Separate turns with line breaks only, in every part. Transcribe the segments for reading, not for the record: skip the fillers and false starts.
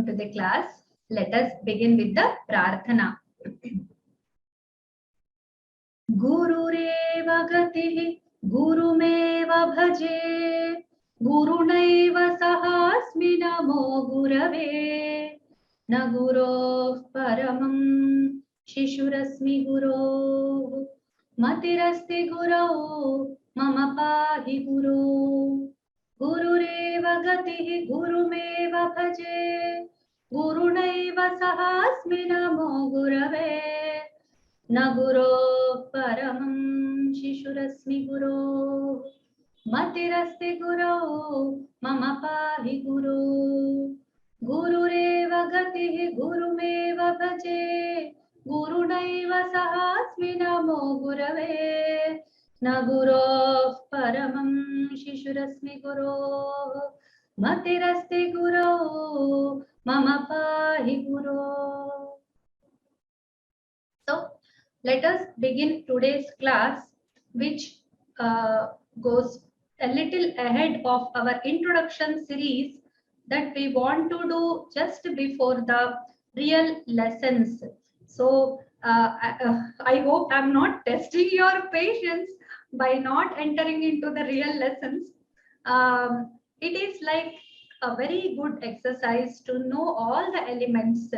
welcome to the class. Let us begin with the prarthana. Gurureva gatihi gurumeva bhaje gurunaiva sahasmi namo gurave na gurov paramam shishurasmi gurov matirasti gurau mama pahi guru gurureva gatihi gurumeva bhaje gurunaiva sahasmi namo gurave na guru paramam shishurasmi guru matirasti guru mama pahi guru gurureva gatihi gurumeva bhaje gurunaiva sahasmi namo gurave na guru paramam shishurasmi guru matirasti guru mama pahi guru. So let us begin today's class, which goes a little ahead of our introduction series that we want to do just before the real lessons. So I hope I'm not testing your patience by not entering into the real lessons. It is like a very good exercise to know all the elements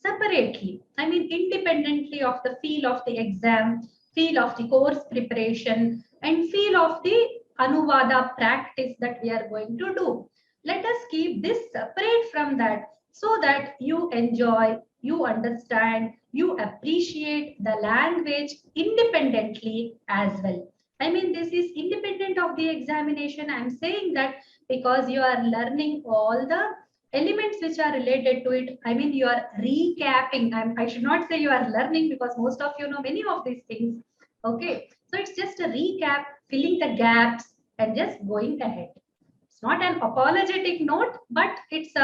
separately, I mean independently of the feel of the exam, feel of the course preparation, and feel of the Anuvada practice that we are going to do. Let us keep this separate from that so that you enjoy, you understand, you appreciate the language independently as well. I mean, this is independent of the examination. I'm saying that because you are learning all the elements which are related to it. I mean, you are recapping. I should not say you are learning because most of you know many of these things. Okay, so it's just a recap, filling the gaps and just going ahead. It's not an apologetic note, but it's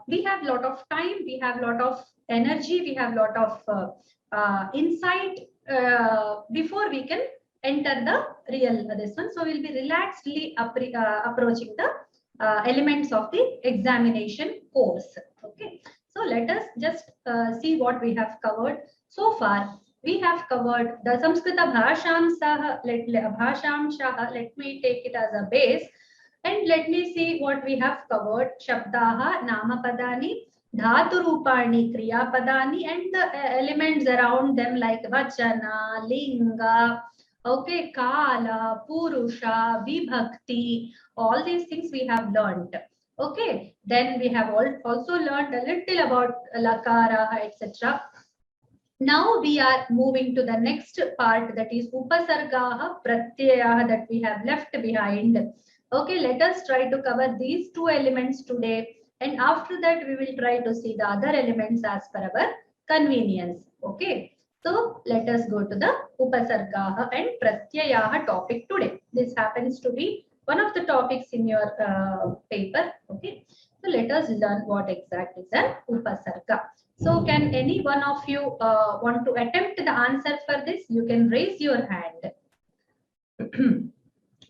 we have a lot of time, we have a lot of energy, we have a lot of insight before we can enter the real this one. So we'll be relaxedly approaching the elements of the examination course. Okay, so let us just see what we have covered so far. We have covered the Samskrita Bhashamsaha. Let me take it as a base and let me see what we have covered. Shabdaha, Namapadani, Dhatu Rupani, Kriya Padani, and the elements around them like Vachana, Linga, okay, Kala, Purusha, Vibhakti, all these things we have learned. Okay, then we have also learned a little about Lakara, etc. Now we are moving to the next part, that is Upasargaha, Pratyayaha, that we have left behind. Okay, let us try to cover these two elements today, and after that we will try to see the other elements as per our convenience. Okay. So let us go to the Upasargaha and Pratyayaha topic today. This happens to be one of the topics in your paper. Okay. So let us learn what exactly is an Upasarga. So can any one of you want to attempt the answer for this? You can raise your hand.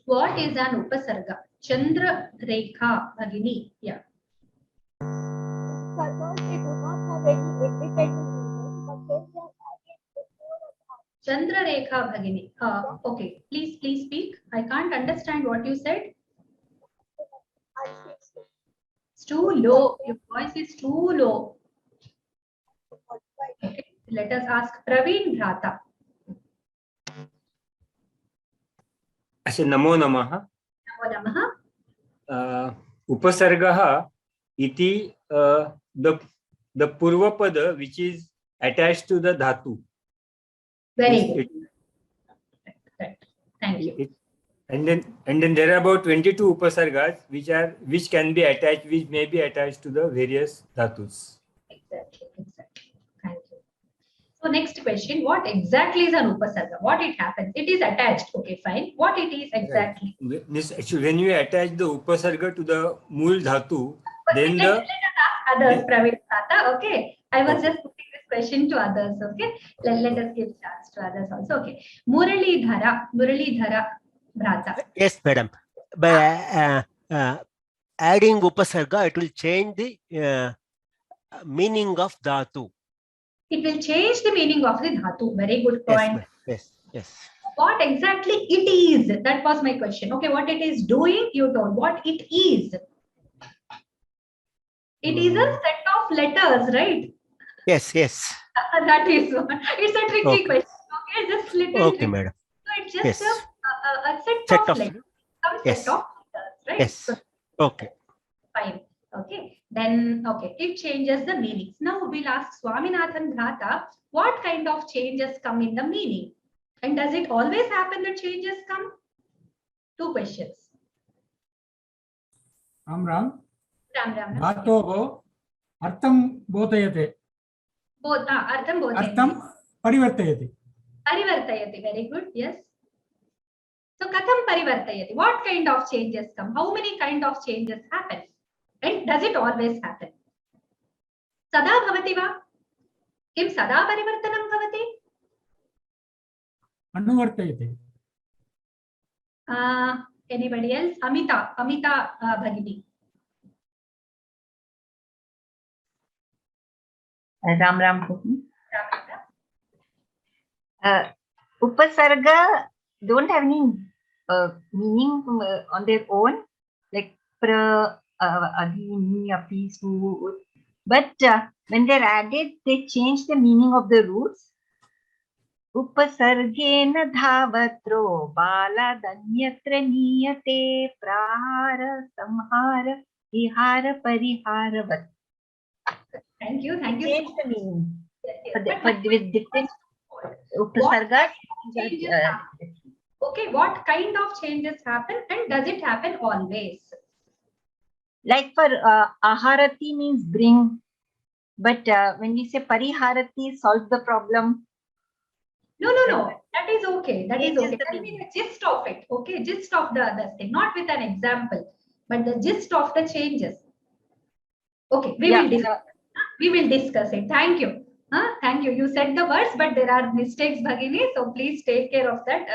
What is an Upasarga? Chandra Rekha Bhagini. Yeah.
Suppose we do not have any independent
Chandra Rekha Bhagini. Okay, please speak. I can't understand what you said. It's too low. Your voice is too low. Okay, let us ask Praveen Bhrata.
Namo Namaha.
Namo Namaha.
Upasargaha iti the Purvapada which is attached to the dhatu.
Very good. Right. Thank you.
And then there are about 22 upasargas which can be attached, which may be attached to the various dhatus.
Exactly. Thank you. So next question, what exactly is an upasarga? What it happens? It is attached. Okay, fine. What it is exactly?
Right. This actually, when you attach the upasarga to the mool dhatu, then
let us ask others, Praveen Bhrata. Okay. I was just putting this question to others. Okay. Let us give chance to others also. Okay. Muralidhara Bhrata.
Yes, madam. But adding upasarga, it will change the meaning of dhatu.
It will change the meaning of the dhatu. Very good point.
Yes.
What exactly it is? That was my question. Okay, what it is doing, you told. What it is? It is a set of letters, right?
Yes.
That is one. It's a tricky question. Okay, just little.
Okay,
tricky.
madam.
So it's just a set of letters. Some
Yes.
set of letters, right?
Yes.
So,
Okay.
fine. Okay. Then, okay, it changes the meanings. Now we'll ask Swaminathan Bhrata, what kind of changes come in the meaning? And does it always happen that changes come? Two questions.
Ram.
Ram.
Dhatoho artham bodhayate.
Both. Artham bodhayate.
Artham parivartayate.
Parivartayate. Very good. Yes. So katham parivartayate. What kind of changes come? How many kind of changes happen? And does it always happen? Sada bhavati va? Kim sada parivartanam bhavati?
Anuvartayate.
Anybody else? Amita Bhagini.
Ram. Upasarga don't have any meaning on their own, like pra, adi, ni, api, su. But when they're added, they change the meaning of the roots. Upasargena dhavatro bala danyatra niyate prahara samhara vihara pariharavat.
Thank you.
Change the meaning.
Yes.
With different upasargas.
Okay, what kind of changes happen and does it happen always?
Like for aharati means bring, but when we say pariharati, solve the problem.
No. That is okay. That is okay. Tell me the gist of it. Okay, gist of the other thing, not with an example, but the gist of the changes. Okay, we will discuss it. Thank you. Thank you. You said the words, but there are mistakes, Bhagini. So please take care of that.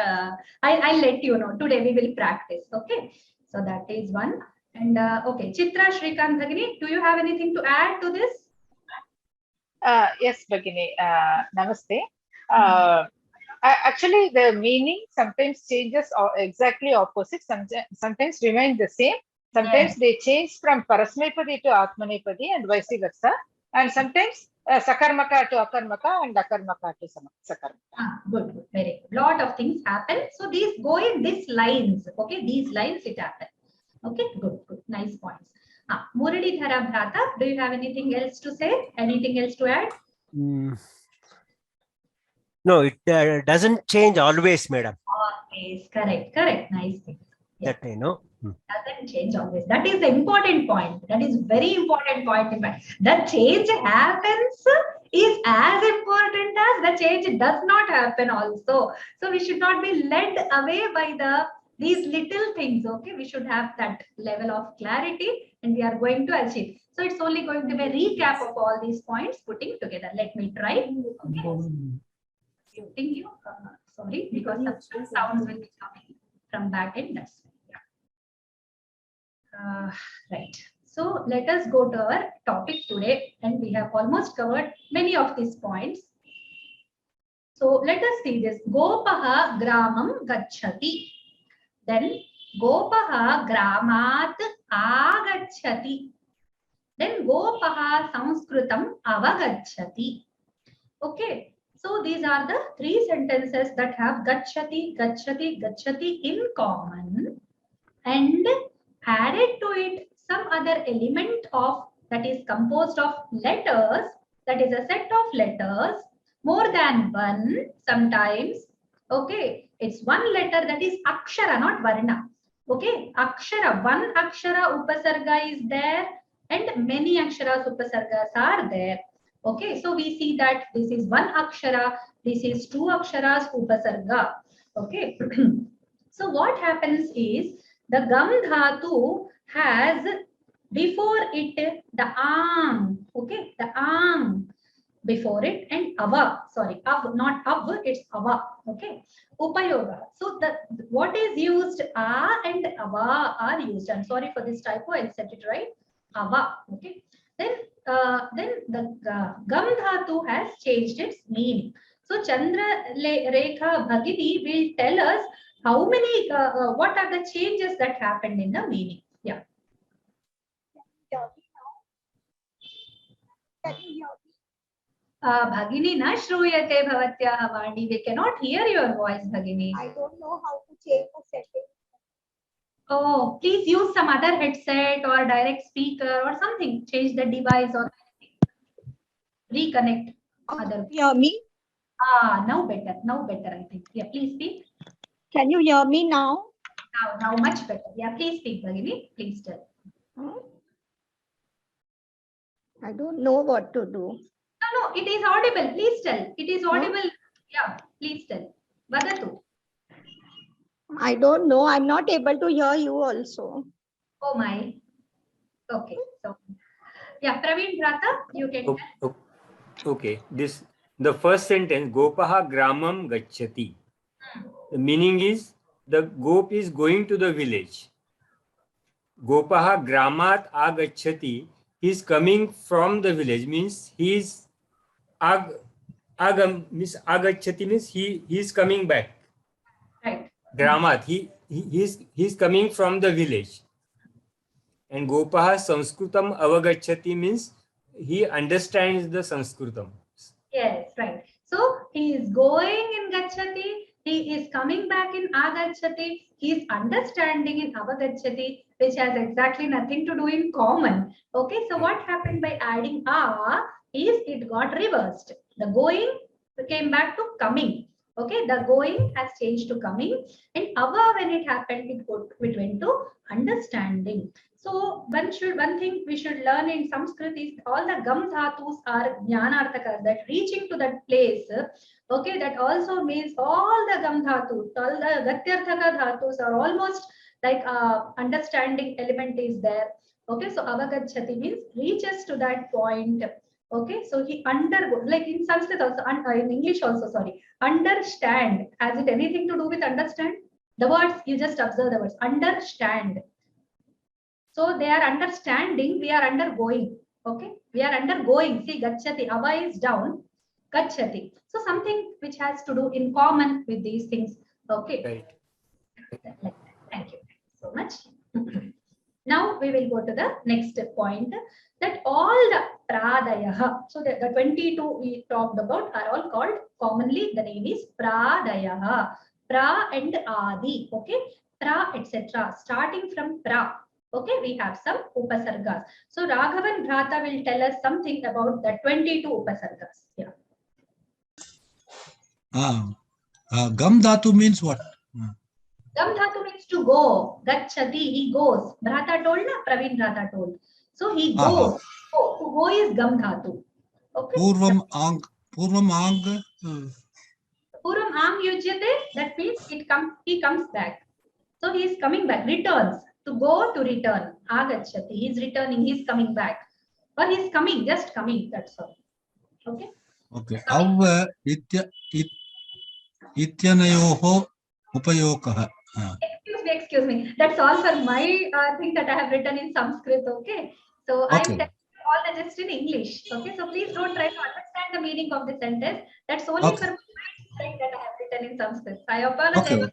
I'll let you know. Today we will practice. Okay. So that is one. And okay, Chitra Shrikant Bhagini, do you have anything to add to this?
Yes, Bhagini. Namaste. Actually, the meaning sometimes changes or exactly opposite. Sometimes remain the same. Sometimes they change from Parasmepadi to Atmanepadi and vice versa. And sometimes Sakarmaka to Akarmaka and Akarmaka to Sakarmaka.
Good. Very good. Lot of things happen. So these go in these lines. Okay, these lines it happens. Okay, good. Nice points. Muradhara Bhrata, do you have anything else to say? Anything else to add?
No, it doesn't change always, madam.
Always. Correct. Nice thing.
That I know.
Doesn't change always. That is the important point. That is very important point. In fact, the change happens is as important as the change does not happen also. So we should not be led away by these little things. Okay, we should have that level of clarity, and we are going to achieve. So it's only going to be a recap of all these points putting together. Let me try. Okay. Muting you. Sorry, because some sounds will be coming from back end. That's right. So let us go to our topic today, and we have almost covered many of these points. So let us see this. Gopaha gramam gacchati. Then Gopaha gramat agacchati. Then Gopaha sanskritam avagacchati. Okay. So these are the three sentences that have gacchati in common, and added to it some other element of that is composed of letters, that is a set of letters, more than one sometimes. Okay, it's one letter, that is akshara, not varna. Okay, akshara, one akshara upasarga is there, and many aksharas upasargas are there. Okay, so we see that this is one akshara, this is two aksharas upasarga. Okay, so what happens is the gam dhatu has before it the ang. Okay, the ang. before it, and ava, sorry, av, not av, it's ava. Okay. Upayoga. So what is used, a and ava are used. I'm sorry for this typo, I'll set it right. Ava. Okay. Then the gam dhatu has changed its meaning. So Chandra Rekha Bhagini will tell us how many, what are the changes that happened in the meaning. Yeah.
Can you hear me?
Bhagini na shruyate bhavatyaha vani. We cannot hear your voice, Bhagini.
I don't know how to change the setting.
Oh, please use some other headset or direct speaker or something. Change the device or reconnect. Other.
Hear me?
Now better, I think. Yeah, please speak.
Can you hear me now?
Now much better. Yeah, please speak, Bhagini. Please tell.
I don't know what to do.
No, it is audible. Please tell. It is audible. Yeah, please tell. Vadatu.
I don't know. I'm not able to hear you also.
Oh my. Okay. So, yeah, Praveen Brata, you can tell.
Okay. The first sentence, Gopaha Gramam Gacchati. The meaning is the goat is going to the village. Gopaha Gramat Agacchati. He is coming from the village, means he is Agacchati means he is coming back.
Right.
Gramat, he is coming from the village. And Gopaha Sanskritam Avagacchati means he understands the Sanskritam.
Yes, right. So he is going in Gacchati, he is coming back in Agacchati, he is understanding in Avagacchati, which has exactly nothing to do in common. Okay, so what happened by adding a is it got reversed. The going came back to coming. Okay, the going has changed to coming, and ava, when it happened, it went to understanding. So one thing we should learn in Sanskrit is all the gam dhatus are jnanarthakas, that reaching to that place. Okay, that also means all the gam dhatus, all the gatyarthaka dhatus are almost like understanding element is there. Okay, so avagacchati means reaches to that point. Okay, so he undergoes, like in Sanskrit also, in English also, sorry, understand. Has it anything to do with understand? The words, you just observe the words, understand. So they are understanding, we are undergoing. Okay, we are undergoing. See, gacchati, ava is down, gacchati. So something which has to do in common with these things. Okay.
Right.
Thank you so much. Now we will go to the next point, that all the pradayah, so the 22 we talked about are all called commonly, the name is pradayah, pra and adi. Okay, pra etc. Starting from pra. Okay, we have some upasargas. So Raghavan Bhrata will tell us something about the 22 upasargas. Yeah.
Gam dhatu means what?
Gam dhatu means to go. Gacchati, he goes. Bhrata told na, Praveen Bhrata told. So he goes. To go is gam dhatu. Okay.
Purvam ang.
Puram ang yujyate, that means he comes back. So he is coming back, returns. To go, to return. Agacchati, he is returning, he is coming back. Or he is coming, just coming, that's all. Okay.
Okay. Av ityanayoho upayokah.
Excuse me. That's all for my thing that I have written in Sanskrit. Okay. So I am telling you all the just in English. Okay. So please don't try to understand the meaning of the sentence. That's only for my thing that I have written in Sanskrit. I apologize.
Okay.
And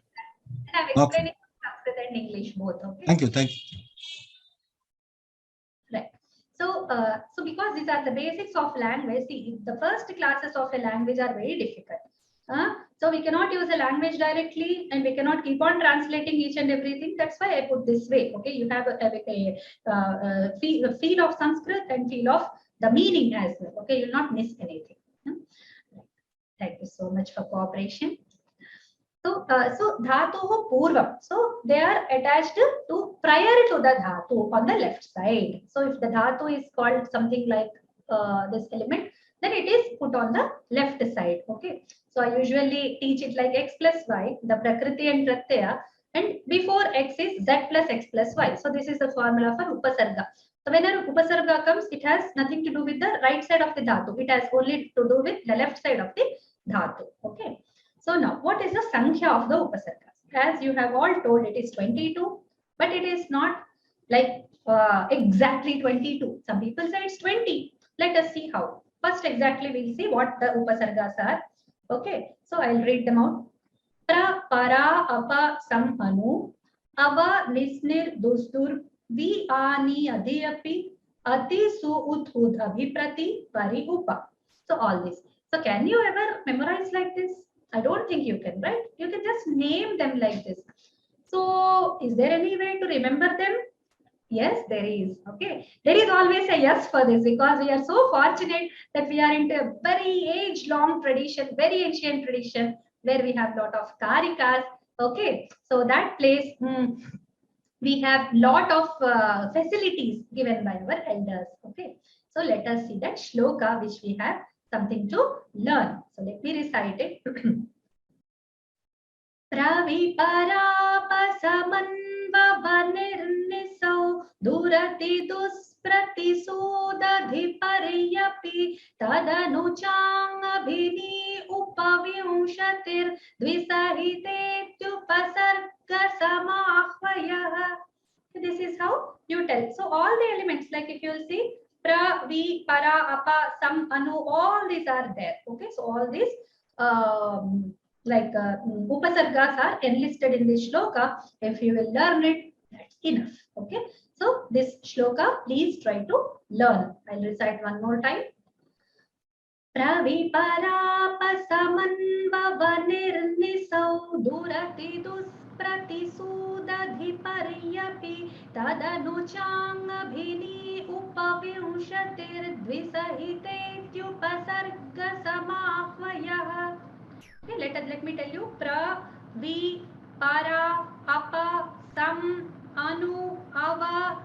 I'm explaining Sanskrit and English both. Okay.
Thank you.
Right. So, so because these are the basics of language, see, the first classes of a language are very difficult. So we cannot use a language directly, and we cannot keep on translating each and everything. That's why I put this way. Okay, you have a feel of Sanskrit and feel of the meaning as well. Okay, you'll not miss anything. Thank you so much for cooperation. So, dhatuhu purvam. So they are attached to prior to the dhatu on the left side. So if the dhatu is called something like this element, then it is put on the left side. Okay. So I usually teach it like x plus y, the prakriti and pratyaya, and before x is z plus x plus y. So this is the formula for upasarga. So whenever upasarga comes, it has nothing to do with the right side of the dhatu. It has only to do with the left side of the dhatu. Okay. So now, what is the sankhya of the upasargas? As you have all told, it is 22, but it is not like exactly 22. Some people say it's 20. Let us see how. First, exactly we'll see what the upasargas are. Okay. So I'll read them out. Pra, para, apa, sam, anu, ava, nisnir, dustur, vi, ani, adhiyapi, ati, su, ut, ud, abhiprati, pari, upa. So all this. So can you ever memorize like this? I don't think you can, right? You can just name them like this. So is there any way to remember them? Yes, there is. Okay. There is always a yes for this because we are so fortunate that we are into a very age-long tradition, very ancient tradition where we have a lot of karikas. Okay. So that place, we have lot of facilities given by our elders. Okay. So let us see that shloka which we have something to learn. So let me recite it. Praviparaapasamanvavanirnisau durati duspratisudadhiparyapi tadanuchangabhini upavinshatir dvisahitetyupasargasamahvayah. This is how you tell. So all the elements, like if you will see pra, vi, para, apa, sam, anu, all these are there. Okay, so all these upasargas are enlisted in this shloka. If you will learn it, that's enough. Okay, so this shloka, please try to learn. I'll recite one more time. Praviparapasamanvavanirnisau durati duspratisudadhiparyapi tadanuchangabhini upavinshatir dvisahitetyupasargasamahvayah. Okay, let me tell you. Pra, vi, para, apa, sam, anu, ava.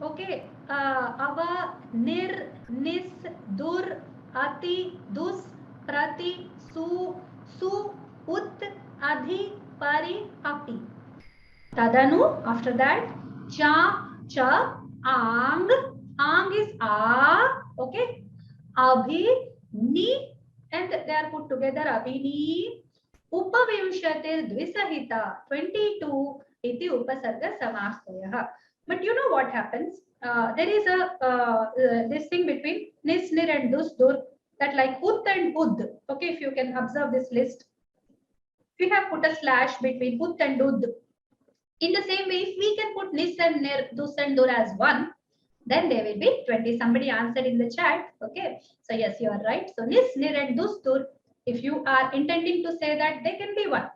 Okay, ava, nir, nis, dur, ati, dus, prati, su, ut, adhi, pari, api. Tadanu, after that, cha, cha, ang is a. Okay, abhi, ni, and they are put together. Abhini, upavinshatir dvisahita 22 iti upasarga samastayah. But you know what happens? There is a this thing between nis, nir, and dus, dur, that like ut and ud. Okay, if you can observe this list, we have put a slash between ut and ud. In the same way, if we can put nis and nir, dus and dur as one, then there will be 20. Somebody answered in the chat. Okay, so yes, you are right. So nis, nir, and dus, dur, if you are intending to say that, they can be one.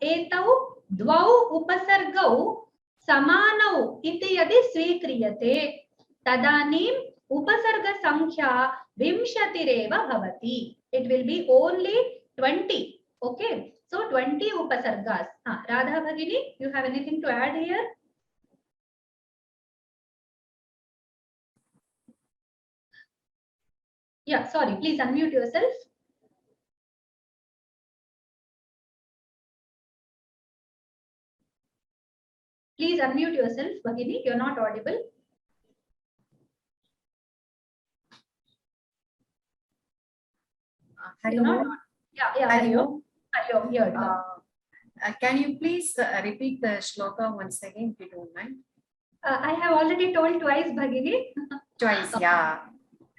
Etau dvau upasargau samanau iti yadi svikriyate tadanim upasarga sankhya vimshatireva bhavati. It will be only 20. Okay, so 20 upasargas. Radha Bhagini, you have anything to add here? Yeah, sorry, please unmute yourself. Please unmute yourself, Bhagini, you're not audible.
Hello.
Hello. Hello, here.
Can you please repeat the shloka once again, if you don't mind?
I have already told twice, Bhagini.
Twice, yeah.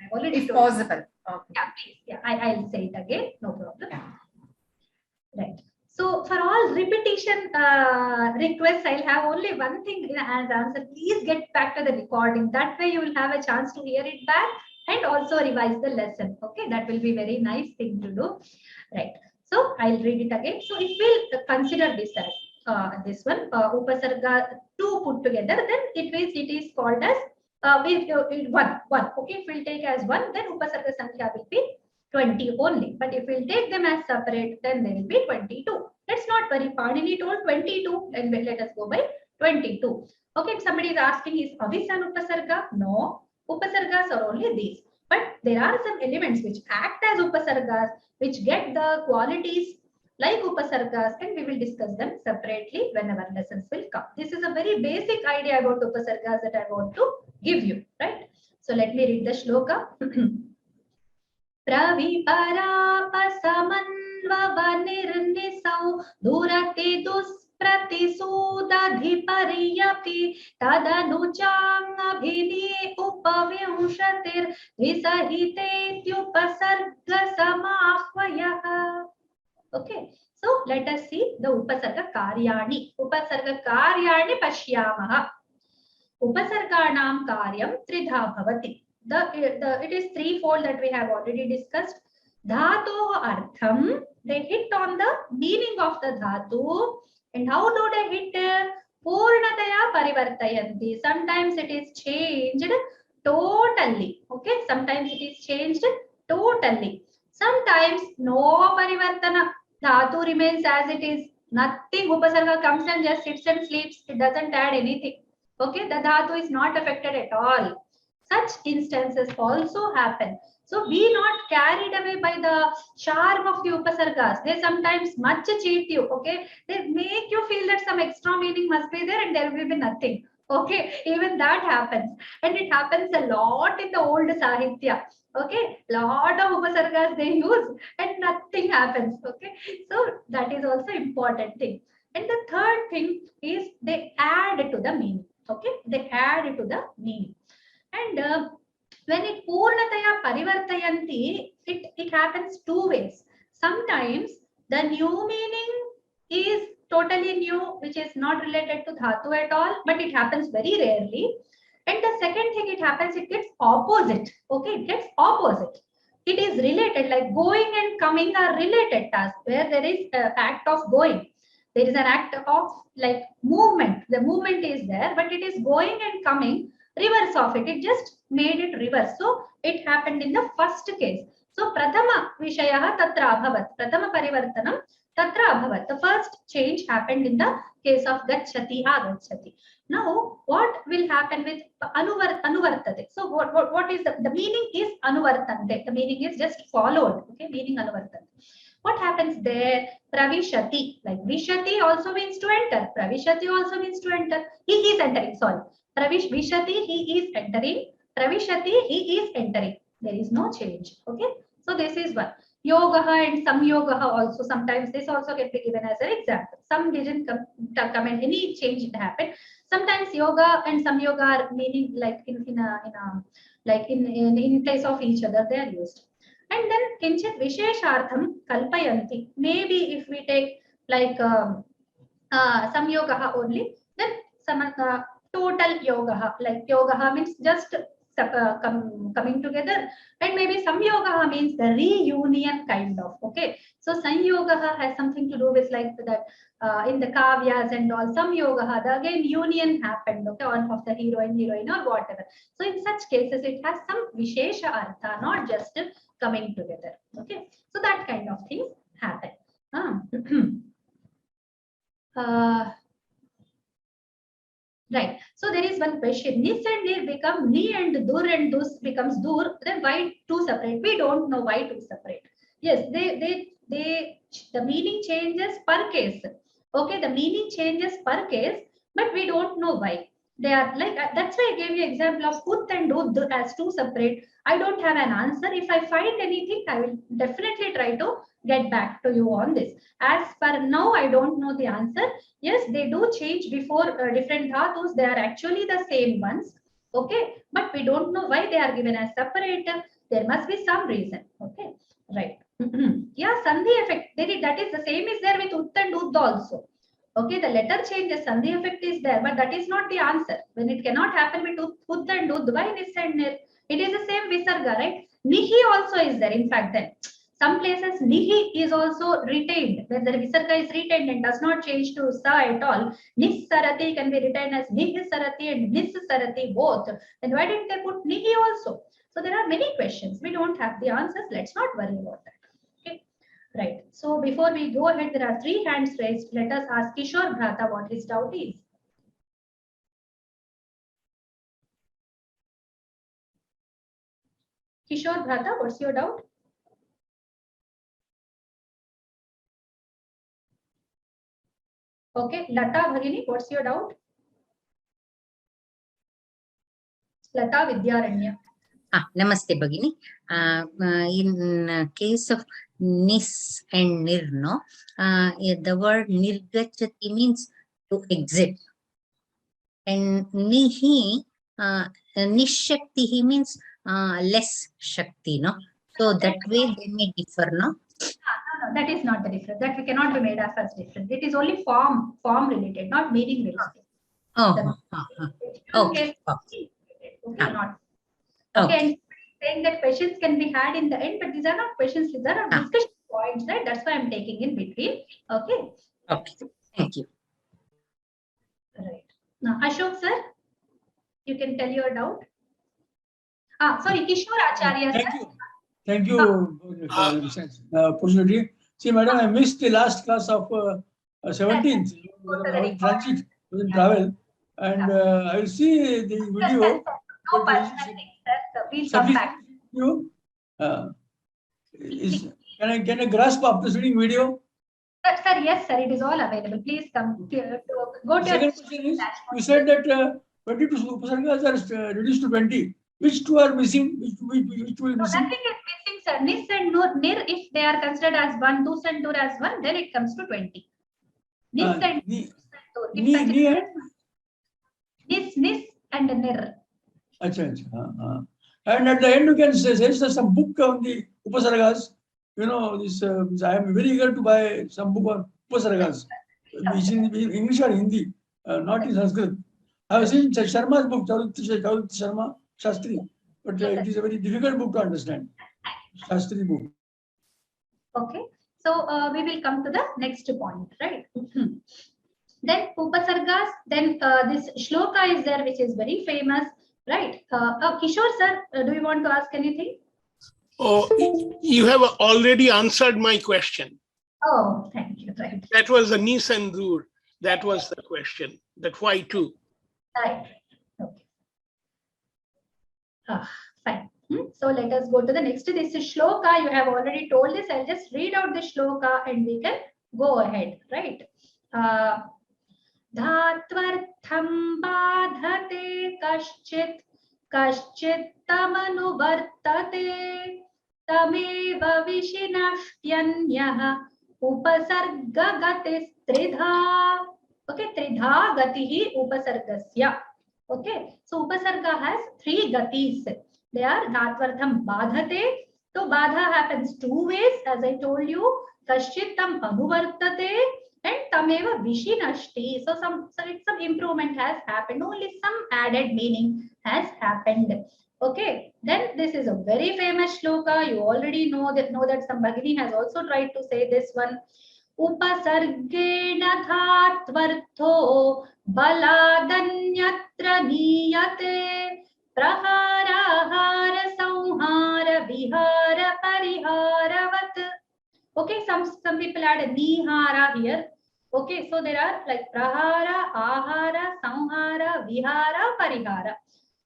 I've already
If
told.
possible. Okay.
Yeah, please. Yeah, I'll say it again. No problem. Yeah. Right. So for all repetition requests, I'll have only one thing as answer. Please get back to the recording. That way you will have a chance to hear it back and also revise the lesson. Okay, that will be very nice thing to do. Right. So I'll read it again. So if we'll consider this as this one, upasarga 2 put together, then it is called as one. Okay, if we'll take as 1, then upasarga sankhya will be 20 only. But if we'll take them as separate, then there will be 22. Let's not worry. Panini told 22, and let us go by 22. Okay, if somebody is asking, is avis an upasarga? No, upasargas are only these. But there are some elements which act as upasargas, which get the qualities like upasargas, and we will discuss them separately when our lessons will come. This is a very basic idea about upasargas that I want to give you, right? So let me read the shloka. Praviparapasamanvavanirnisau durate duspratisudadhipariyapti tadanuchang abhini upavyushatir visahitetyupasarga samahvayaha. Okay, so let us see the upasarga karyani. Upasarga karyani pashyamaha. Upasarganam karyam tridha bhavati. It is threefold that we have already discussed. Dhatu artham, they hit on the meaning of the dhatu. And how do they hit? Purnataya parivartayanti. Sometimes it is changed totally. Okay, sometimes it is changed totally. Sometimes no parivartana. Dhatu remains as it is. Nothing. Upasarga comes and just sits and sleeps. It doesn't add anything. Okay, the dhatu is not affected at all. Such instances also happen. So be not carried away by the charm of the upasargas. They sometimes much cheat you. Okay, they make you feel that some extra meaning must be there and there will be nothing. Okay, even that happens, and it happens a lot in the old Sahitya. Okay, lot of upasargas they use and nothing happens. Okay, so that is also important thing. And the third thing is they add to the meaning. Okay, they add to the meaning. And when it purnataya parivartayanti, it happens two ways. Sometimes the new meaning is totally new, which is not related to dhatu at all, but it happens very rarely. And the second thing it happens, it gets opposite. Okay, it gets opposite. It is related, like going and coming are related tasks where there is an act of going. There is an act of like movement. The movement is there, but it is going and coming. Reverse of it. It just made it reverse. So it happened in the first case. So prathama vishayaha tatra abhavat. Prathama parivartanam tatra abhavat. The first change happened in the case of gacchati agacchati. Now what will happen with anuvartate? So what is the meaning is anuvartante. The meaning is just followed. Okay, meaning anuvartante. What happens there? Pravishati. Like vishati also means to enter. Pravishati also means to enter. He is entering. Sorry. Vishati, he is entering. Pravishati, he is entering. There is no change. Okay. So this is one. Yogaha and samyogaha also. Sometimes this also can be given as an example. Some didn't come and any change happened. Sometimes yoga and samyoga are meaning like in place of each other they are used. And then kinchit visheshartham kalpayanti. Maybe if we take like samyogaha only, then total yogaha, like yogaha means just coming together, and maybe samyogaha means the reunion kind of. Okay, so sanyogaha has something to do with like that in the kavyas and all. Samyogaha, the again union happened, okay, on of the heroine or whatever. So in such cases it has some vishesha artha, not just coming together. Okay, so that kind of things happen. Right. So there is one question. Nis and nir become ni and dus becomes dur. Then why two separate? We don't know why two separate. Yes, the meaning changes per case. Okay, the meaning changes per case, but we don't know why. They are like that's why I gave you example of ut and ud as two separate. I don't have an answer. If I find anything, I will definitely try to get back to you on this. As per now, I don't know the answer. Yes, they do change before different dhatus. They are actually the same ones. Okay, but we don't know why they are given as separate. There must be some reason. Okay, right. Yeah, sandhi effect. That is the same is there with ut and ud also. Okay, the letter changes, sandhi effect is there, but that is not the answer. When it cannot happen with ud and ud, why nis and nir? It is the same visarga, right? Nihi also is there. In fact, then some places nihi is also retained. When the visarga is retained and does not change to sa at all, nis sarati can be retained as nihi sarati and nis sarati both. Then why didn't they put nihi also? So there are many questions. We don't have the answers. Let's not worry about that. Right. So before we go ahead, there are 3 hands raised. Let us ask Kishore Bhrata what his doubt is. Kishore Bhrata, what's your doubt? Okay. Lata Bhagini, what's your doubt? Lata Vidyaranya.
Namaste, Bhagini. In case of nis and nir, no, the word nirgachati means to exit, and nihi, nishakti means less shakti, no. So that way they may differ, no.
No, that is not the difference. That we cannot be made as different. It is only form related, not meaning related.
Okay.
Okay, not. Okay, and saying that questions can be had in the end, but these are not questions, these are discussion points, right? That's why I'm taking in between. Okay.
Okay. Thank you.
Right. Now, Ashok sir, you can tell your doubt. Sorry, Kishore Acharya sir.
Thank you for this opportunity. See, madam, I missed the last class of 17th. Transit, travel, and I will see the video.
No personal things, sir. We'll come back.
You, can I grasp after seeing video?
Sir, yes, sir. It is all available. Please come to go to.
Second question is, you said that 22 upasargas are reduced to 20. Which two are missing? Which two is missing?
Nothing is missing, sir. Nis and nir, if they are considered as one, dus and dur as one, then it comes to 20. Nis and dur. Nis and nir.
Achha. And at the end, you can say some book on the upasargas. You know, this. I am very eager to buy some book on upasargas, which in English or Hindi, not in Sanskrit. I have seen Sharma's book, Chaudhary Sharma Shastri, but it is a very difficult book to understand. Shastri book.
Okay, so we will come to the next point, right? Then upasargas. Then this shloka is there, which is very famous, right? Kishore sir, do you want to ask anything?
Oh, you have already answered my question.
Oh, thank you. Right.
That was the nis and dur. That was the question. That why two?
Right. Okay. Fine. So let us go to the next. This is shloka. You have already told this. I'll just read out the shloka and we can go ahead. Right. Dhatvartham badhate kaschit tamanuvartate tameva vishinashtyanyah upasarga gatis tridha. Okay, tridha gatihi upasargasya. Okay, so upasarga has three gatis. They are dhatvartham badhate. So badha happens two ways, as I told you. Kaschittam anuvartate and tameva vishinashti. So some improvement has happened. Only some added meaning has happened. Okay, then this is a very famous shloka. You already know that some Bhagini has also tried to say this one. Upasargena dhatvartho baladanyatra niyate praharahara samhara vihara pariharavat. Okay, some people add a nihara here. Okay, so there are like prahara, ahara, samhara, vihara, parihara.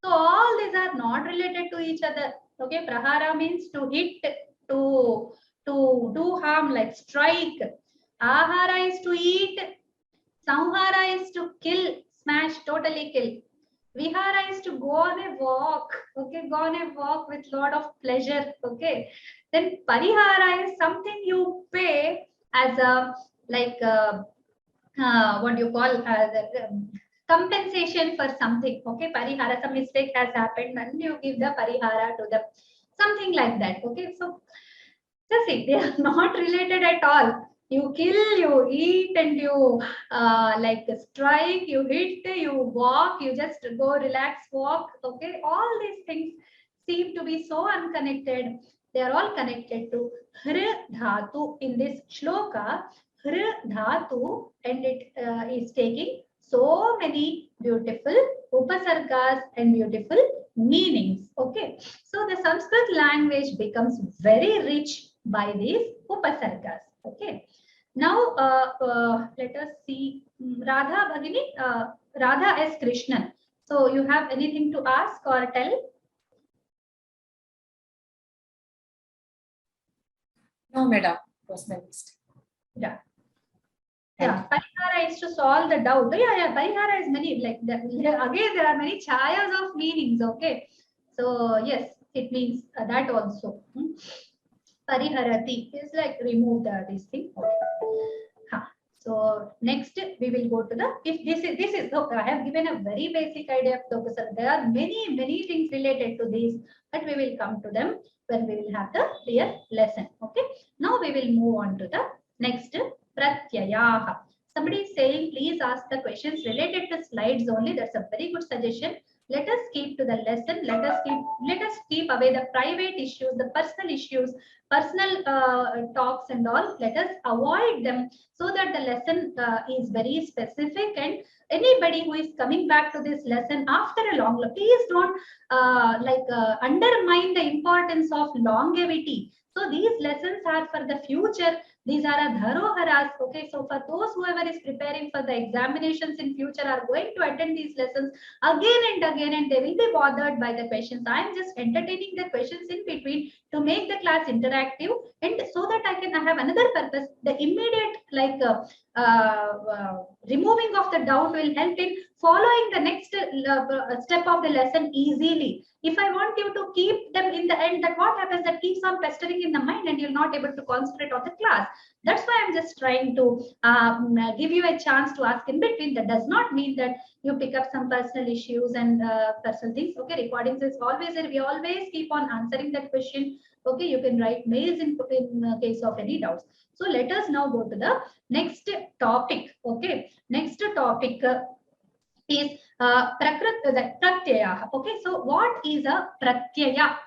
So all these are not related to each other. Okay, prahara means to hit, to do harm, like strike. Ahara is to eat. Samhara is to kill, smash, totally kill. Vihara is to go on a walk. Okay, go on a walk with lot of pleasure. Okay, then parihara is something you pay as a like what do you call compensation for something. Okay, parihara, some mistake has happened and you give the parihara to them, something like that. Okay, so just see, they are not related at all. You kill, you eat, and you like strike, you hit, you walk, you just go relax, walk. Okay, all these things seem to be so unconnected. They are all connected to hr dhatu in this shloka. Hr dhatu, and it is taking so many beautiful upasargas and beautiful meanings. Okay, so the Sanskrit language becomes very rich by these upasargas. Okay, now let us see Radha Bhagini, Radha S. Krishnan. So you have anything to ask or tell?
No, madam, was my mistake.
Yeah. Yeah, parihara likes to solve the doubt. Yeah, Parihara is many, like again there are many chayas of meanings. Okay, so yes, it means that also. Pariharati is like remove this thing. Okay. So next we will go to the, if this is look, I have given a very basic idea of the, there are many things related to this, but we will come to them when we will have the real lesson. Okay, now we will move on to the next pratyaya. Somebody is saying please ask the questions related to slides only. That's a very good suggestion. Let us keep to the lesson. Let us keep away the private issues, the personal issues, personal talks and all. Let us avoid them so that the lesson is very specific, and anybody who is coming back to this lesson after a long, please don't undermine the importance of longevity. So these lessons are for the future. These are a dharoharas. Okay, so for those whoever is preparing for the examinations in future are going to attend these lessons again and again, and they will be bothered by the questions. I am just entertaining the questions in between to make the class interactive, and so that I have another purpose. The immediate removing of the doubt will help in following the next step of the lesson easily. If I want you to keep them in the end, that what happens, that keeps on pestering in the mind and you're not able to concentrate on the class. That's why I'm just trying to give you a chance to ask in between. That does not mean that you pick up some personal issues and personal things. Okay, recordings is always there. We always keep on answering that question. Okay, you can write mails in case of any doubts. So let us now go to the next topic. Okay, next topic is pratyaya. Okay, so what is a pratyaya?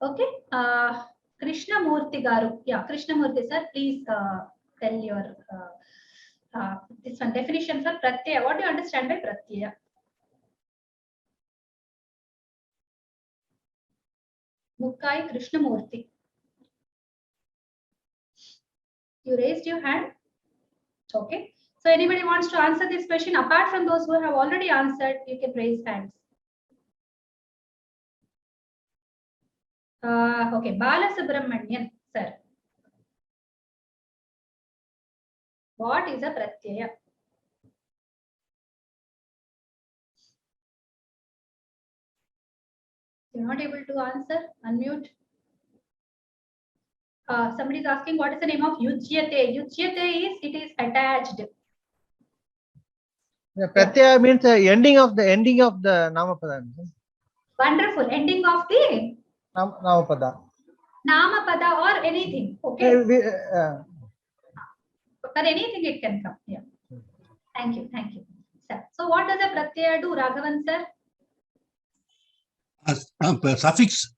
Okay, Krishnamurti garu. Yeah, Krishnamurti sir, please tell your this one definition for pratyaya. What do you understand by pratyaya? Mukkai Krishnamurti. You raised your hand. Okay. So anybody wants to answer this question apart from those who have already answered, you can raise hands. Okay, Balasubramanian sir. What is a pratyaya? You're not able to answer? Unmute. Somebody is asking what is the name of yujyate. Yujyate is, it is attached.
The pratyaya means ending of the namapada.
Wonderful. Ending of the
namapada.
Namapada or anything. Okay. For anything it can come. Yeah. Thank you. Thank you. So what does a pratyaya do, Raghavan sir?
Suffix.
Suffix.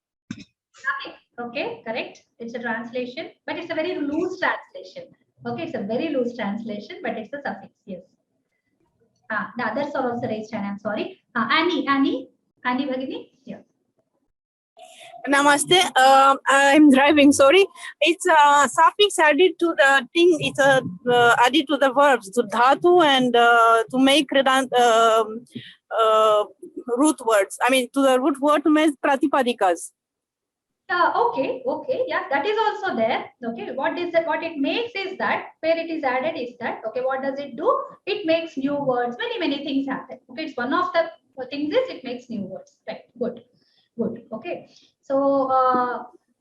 Okay, correct. It's a translation, but it's a very loose translation. Okay, it's a very loose translation, but it's a suffix. Yes. The others are also raised hand. I'm sorry. Annie Bhagini. Yeah.
Namaste. I'm driving. Sorry. It's a suffix added to the thing. It's added to the verbs, to dhatu, and to make root words. I mean, to the root word to make pratipadikas.
Okay. Yeah, that is also there. Okay. What is that? What it makes is that where it is added is that. Okay. What does it do? It makes new words. Many things happen. Okay. It's one of the things is it makes new words. Right. Good. Okay. So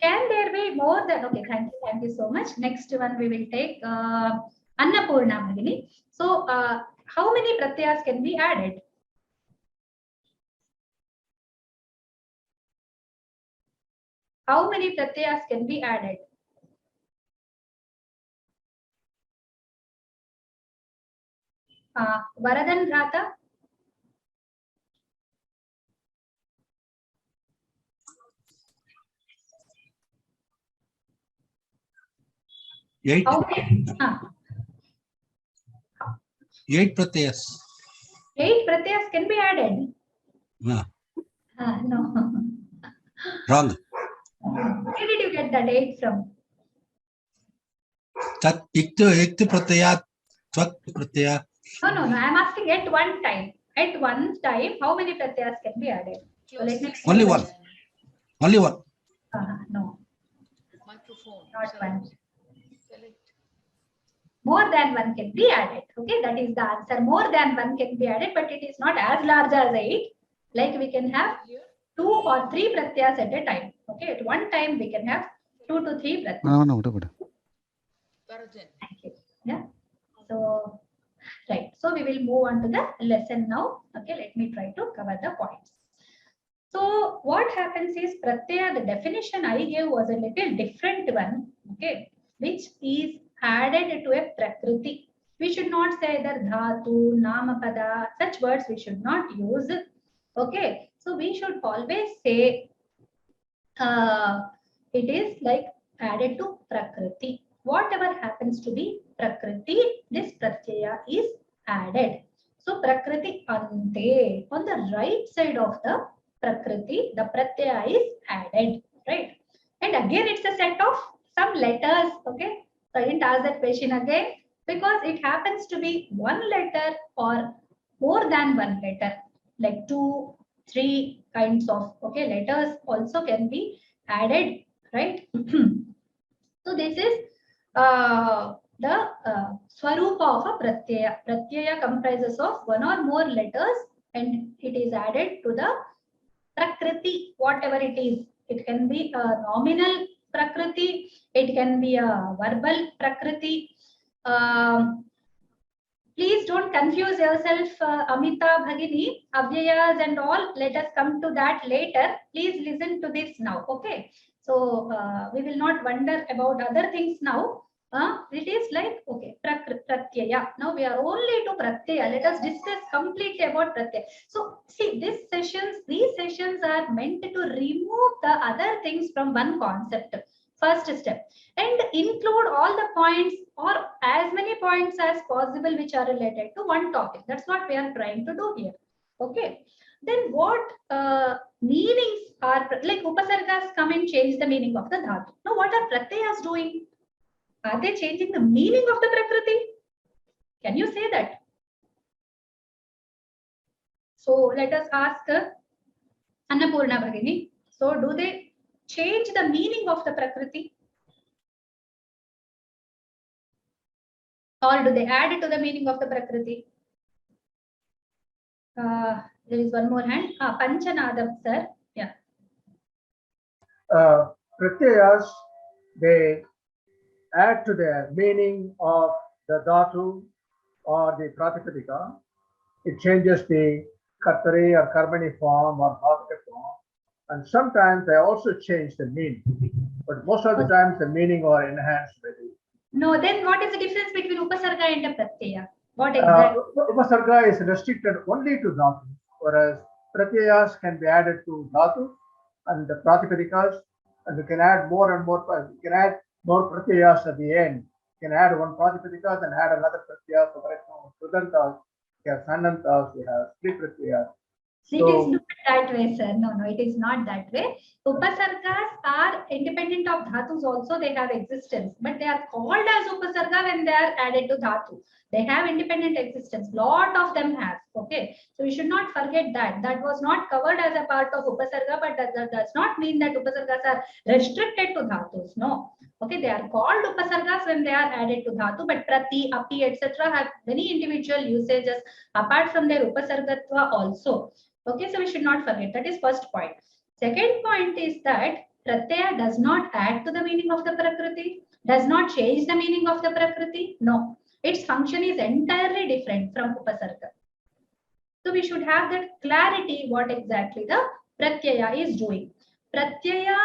can there be more than? Okay. Thank you so much. Next one we will take Annapurna Bhagini. So how many pratyayas can be added? How many pratyayas can be added? Varadan Bhrata?
Eight. Eight pratyayas.
8 pratyayas can be added?
No.
No.
Wrong.
Where did you get that 8 from?
Tat ikta pratyaya, tvat pratyaya.
No. I'm asking at one time. At one time, how many pratyayas can be added? So let me
Only one. Only one.
No. Not one. More than one can be added. Okay, that is the answer. More than one can be added, but it is not as large as 8. Like we can have 2 or 3 pratyas at a time. Okay, at one time we can have 2 to 3 pratyas. Thank you. Yeah. So, right. So we will move on to the lesson now. Okay, let me try to cover the points. So what happens is pratyaya, the definition I gave was a little different one. Okay, which is added to a prakriti. We should not say that dhatu, namapada, such words we should not use. Okay, so we should always say it is like added to prakriti. Whatever happens to be prakriti, this pratyaya is added. So prakriti ante, on the right side of the prakriti, the pratyaya is added, right? And again, it's a set of some letters. Okay, so I didn't ask that question again because it happens to be one letter or more than one letter, like 2, 3 kinds of letters also can be added, right? So this is the swarupa of a pratyaya. Pratyaya comprises of one or more letters and it is added to the prakriti, whatever it is. It can be a nominal prakriti, it can be a verbal prakriti. Please don't confuse yourself, Amita, Bhagini, avyayas and all. Let us come to that later. Please listen to this now, okay? So we will not wonder about other things now. It is like, okay, pratyaya. Now we are only to pratyaya. Let us discuss completely about pratyaya. So see, these sessions are meant to remove the other things from one concept. First step, and include all the points or as many points as possible which are related to one topic. That's what we are trying to do here. Okay. Then what meanings are, like upasargas come and change the meaning of the dhatu. Now what are pratyayas doing? Are they changing the meaning of the prakriti? Can you say that? So let us ask Annapurna Bhagini. So do they change the meaning of the prakriti? Or do they add it to the meaning of the prakriti? There is one more hand. Panchanadam, sir. Yeah.
Pratyayas, they add to the meaning of the dhatu or the pratipadika. It changes the kartari or karmani form or bhavika form. And sometimes they also change the meaning. But most of the times the meaning are enhanced by the.
No, then what is the difference between upasarga and a pratyaya? What exactly?
Upasarga is restricted only to dhatu, whereas pratyayas can be added to dhatu and the pratipadikas, and we can add more and more. We can add more pratyayas at the end. You can add one pratipadika and add another pratyaya. So, for example, sudantas, we have sanantas, we have three pratyayas.
It is not that way, sir. No, it is not that way. Upasargas are independent of dhatus also. They have existence, but they are called as upasarga when they are added to dhatu. They have independent existence. Lot of them have. Okay, so we should not forget that. That was not covered as a part of upasarga, but that does not mean that upasargas are restricted to dhatus. No. Okay, they are called upasargas when they are added to dhatu, but prati, api, etc. have many individual usages apart from their upasargatva also. Okay, so we should not forget. That is first point. Second point is that pratyaya does not add to the meaning of the prakriti, does not change the meaning of the prakriti. No, its function is entirely different from upasarga. So we should have that clarity what exactly the pratyaya is doing. Pratyaya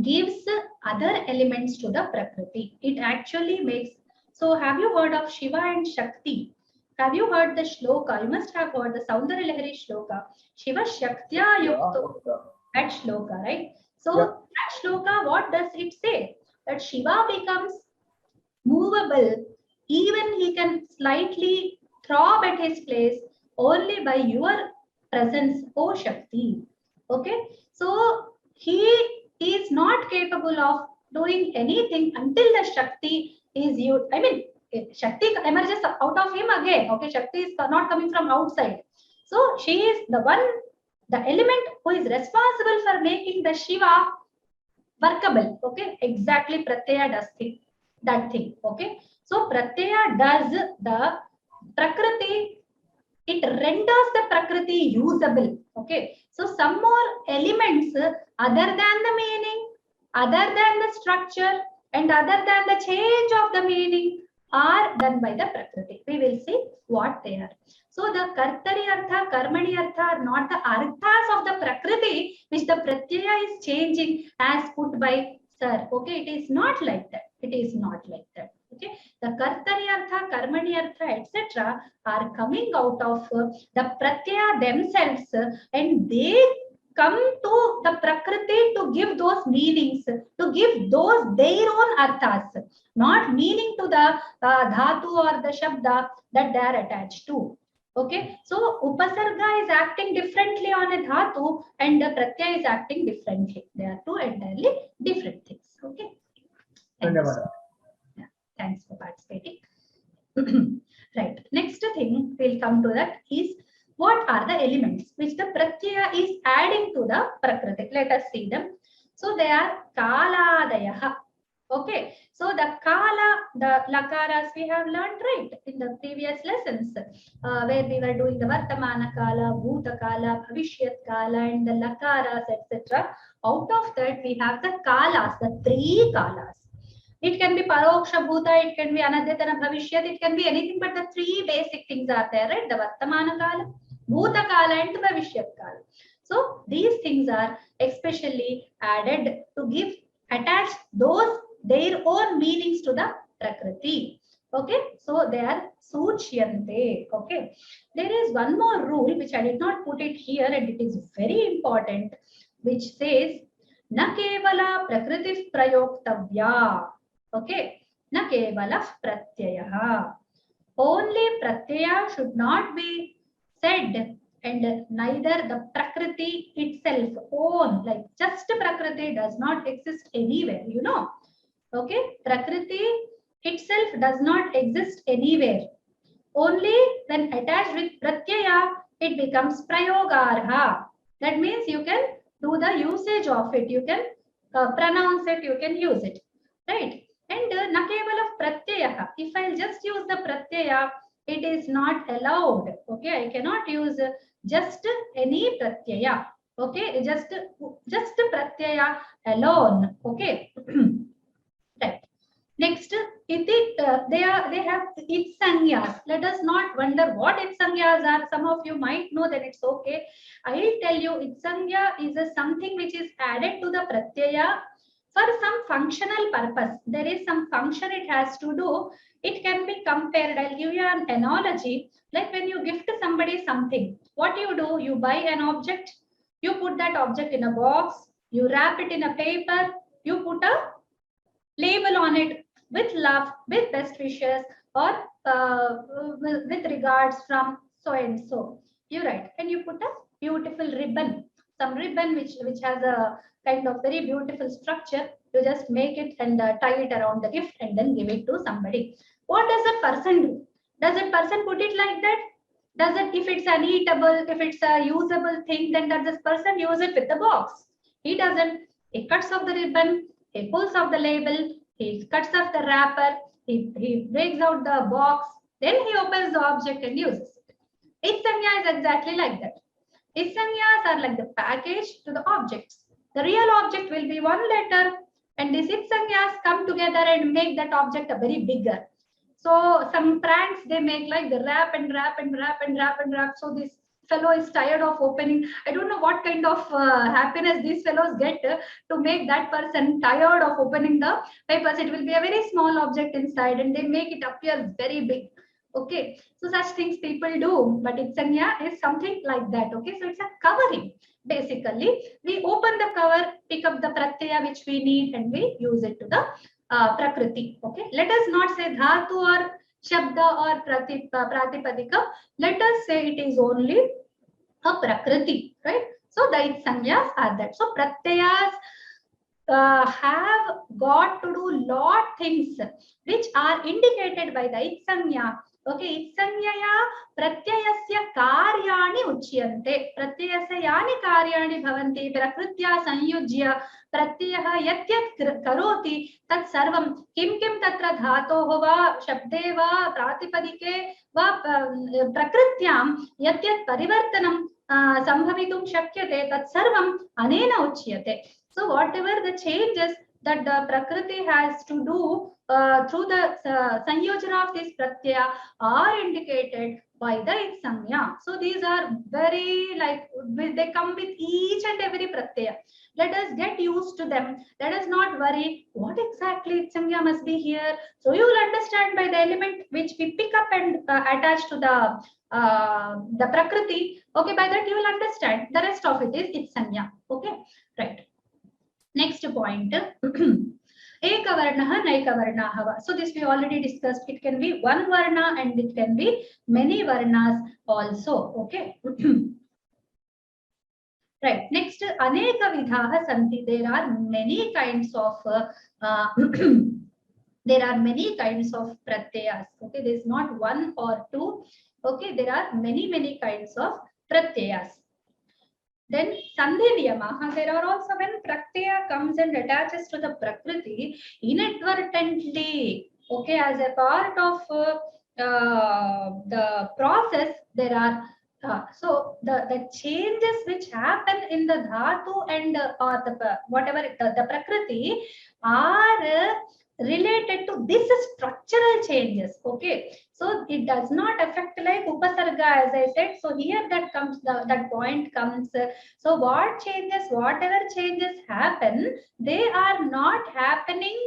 gives other elements to the prakriti. It actually makes. So have you heard of Shiva and Shakti? Have you heard the shloka? You must have heard the Saundarya Lahari shloka. Shiva Shaktya Yukto. That shloka, right? So that shloka, what does it say? That Shiva becomes movable. Even he can slightly throb at his place only by your presence, O Shakti. Okay? So he is not capable of doing anything until the Shakti is used. I mean, Shakti emerges out of him again. Okay, Shakti is not coming from outside. So she is the one, the element who is responsible for making the Shiva workable. Okay, exactly. Pratyaya does that thing. Okay, So pratyaya does the prakriti, it renders the prakriti usable. Okay, so some more elements other than the meaning, other than the structure, and other than the change of the meaning are done by the prakriti. We will see what they are. So the kartari artha, karmani artha are not the arthas of the prakriti which the pratyaya is changing as put by sir. Okay, it is not like that. It is not like that. Okay, the kartari artha, karmani artha, etc. are coming out of the pratyaya themselves, and they come to the prakriti to give those meanings, to give those their own arthas, not meaning to the dhatu or the shabda that they are attached to. Okay, so upasarga is acting differently on a dhatu and the pratyaya is acting differently. They are two entirely different things. Okay. Thank you. Yeah, thanks for participating. Right. Next thing we'll come to that is what are the elements which the pratyaya is adding to the prakriti. Let us see them. So they are kaladaya. Okay, so the kala, the lakaras we have learned right in the previous lessons where we were doing the vartamana kala, bhuta kala, bhavishyat kala, and the lakaras, etc. Out of that we have the kalas, the three kalas. It can be paroksha bhuta, it can be anadyatana bhavishyat, it can be anything, but the three basic things are there, right? The vartamana kala, bhuta kala, and bhavishyat kala. So these things are especially added to give, attach those their own meanings to the prakriti. Okay, so they are suchyante. Okay, there is one more rule which I did not put it here, and it is very important, which says na kevala prakriti prayoktavya. Okay, na kevala pratyaya. Only pratyaya should not be said, and neither the prakriti itself own, like just prakriti does not exist anywhere, you know. Okay, prakriti itself does not exist anywhere. Only when attached with pratyaya, it becomes prayogarha. That means you can do the usage of it, you can pronounce it, you can use it, right? And na kevala pratyaya, if I'll just use the pratyaya, it is not allowed. Okay, I cannot use just any pratyaya. Okay, just pratyaya alone. Okay. Right. Next, iti, they have its sanyas. Let us not wonder what its sanyas are. Some of you might know, then it's okay. I will tell you, its sanya is something which is added to the pratyaya for some functional purpose. There is some function it has to do. It can be compared. I'll give you an analogy. Like when you gift somebody something, what do? You buy an object, you put that object in a box, you wrap it in a paper, you put a label on it with love, with best wishes, or with regards from so and so. You write, and you put a beautiful ribbon, some ribbon which has a kind of very beautiful structure. You just make it and tie it around the gift and then give it to somebody. What does that person do? Does that person put it like that? Does it, if it's an eatable, if it's a usable thing, then does this person use it with the box? He doesn't. He cuts off the ribbon, he pulls off the label, he cuts off the wrapper, he breaks out the box, then he opens the object and uses it. Itsanya is exactly like that. Itsanyas are like the package to the objects. The real object will be one letter, and these itsanyas come together and make that object a very bigger. So some pranks they make, like the wrap and wrap and wrap and wrap and wrap. So this fellow is tired of opening. I don't know what kind of happiness these fellows get to make that person tired of opening the papers. It will be a very small object inside and they make it appear very big. Okay, so such things people do, but itsanya is something like that. Okay, so it's a covering. Basically, we open the cover, pick up the pratyaya which we need, and we use it to the prakriti. Okay, let us not say dhatu or shabda or pratipadika. Let us say it is only a prakriti, right? So the itsanyas are that. So pratyayas have got to do lot things which are indicated by the itsanya, Okay, itsanyaya pratyayasya karyani uchyante. Pratyayasya yani karyani bhavanti prakritya sanyujya pratyayah yat yat karoti tat sarvam kim kim tatra dhatoh va shabde va pratipadike va prakrityam yat yat parivartanam sambhavitum shakyate tat sarvam anena uchyate. So whatever the changes that the Prakriti has to do through the Sanyojana of this Pratyaya are indicated by the Itsanya. So these are very they come with each and every Pratyaya. Let us get used to them. Let us not worry what exactly Itsanya must be here. So you will understand by the element which we pick up and attach to the Prakriti. Okay, by that you will understand. The rest of it is Itsanya. Okay, right. Next point. Ekavarnaha, Naikavarnaha. So this we already discussed. It can be one varna and it can be many varnas also. Okay. Right. Next, Aneka Vidhaha Santi. There are many kinds of there are many kinds of pratyayas. Okay, there is not one or two. Okay, there are many kinds of pratyayas. Then Sandhi Niyamaha, there are also when Pratyaya comes and attaches to the Prakriti inadvertently, okay, as a part of the process, there are so the changes which happen in the dhatu and or the whatever the Prakriti are related to this structural changes. Okay, so it does not affect like upasarga, as I said. So here that comes that point comes. So what changes, whatever changes happen, they are not happening